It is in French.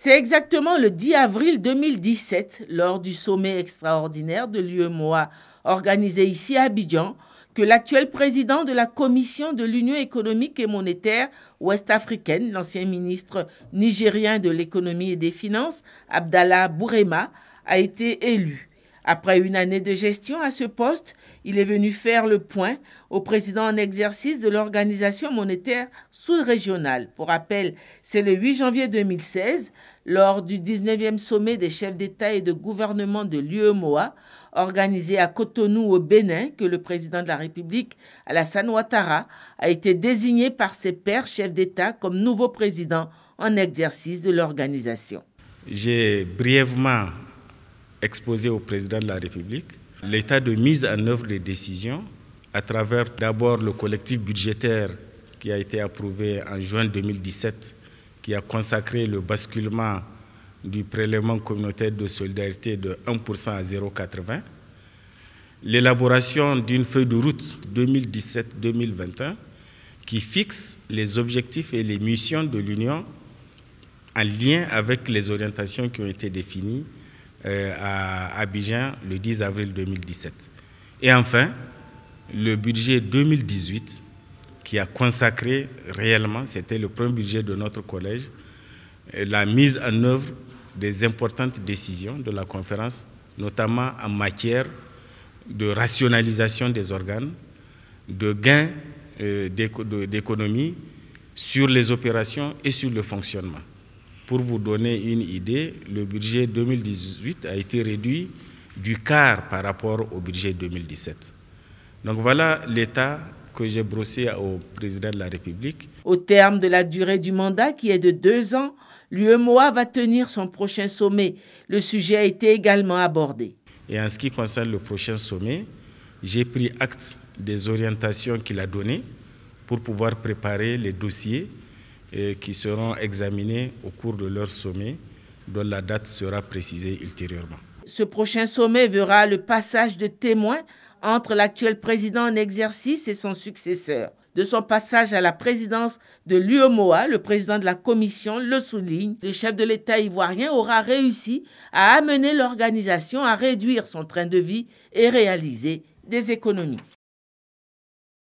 C'est exactement le 10 avril 2017, lors du sommet extraordinaire de l'UEMOA organisé ici à Abidjan, que l'actuel président de la Commission de l'Union économique et monétaire ouest-africaine, l'ancien ministre nigérien de l'économie et des finances, Abdallah Bourema, a été élu. Après une année de gestion à ce poste, il est venu faire le point au président en exercice de l'Organisation monétaire sous-régionale. Pour rappel, c'est le 8 janvier 2016, lors du 19e sommet des chefs d'État et de gouvernement de l'UEMOA, organisé à Cotonou au Bénin, que le président de la République, Alassane Ouattara, a été désigné par ses pairs chefs d'État comme nouveau président en exercice de l'organisation. J'ai brièvement exposé au président de la République l'état de mise en œuvre des décisions à travers d'abord le collectif budgétaire qui a été approuvé en juin 2017, qui a consacré le basculement du prélèvement communautaire de solidarité de 1% à 0,80, l'élaboration d'une feuille de route 2017-2021 qui fixe les objectifs et les missions de l'Union en lien avec les orientations qui ont été définies à Abidjan le 10 avril 2017. Et enfin, le budget 2018 qui a consacré réellement, c'était le premier budget de notre collège, la mise en œuvre des importantes décisions de la conférence, notamment en matière de rationalisation des organes, de gains d'économie sur les opérations et sur le fonctionnement. Pour vous donner une idée, le budget 2018 a été réduit du quart par rapport au budget 2017. Donc voilà l'état que j'ai brossé au président de la République. Au terme de la durée du mandat, qui est de 2 ans, l'UEMOA va tenir son prochain sommet. Le sujet a été également abordé. Et en ce qui concerne le prochain sommet, j'ai pris acte des orientations qu'il a données pour pouvoir préparer les dossiers qui seront examinés au cours de leur sommet, dont la date sera précisée ultérieurement. Ce prochain sommet verra le passage de témoins entre l'actuel président en exercice et son successeur. De son passage à la présidence de l'UEMOA, le président de la commission le souligne, le chef de l'État ivoirien aura réussi à amener l'organisation à réduire son train de vie et réaliser des économies.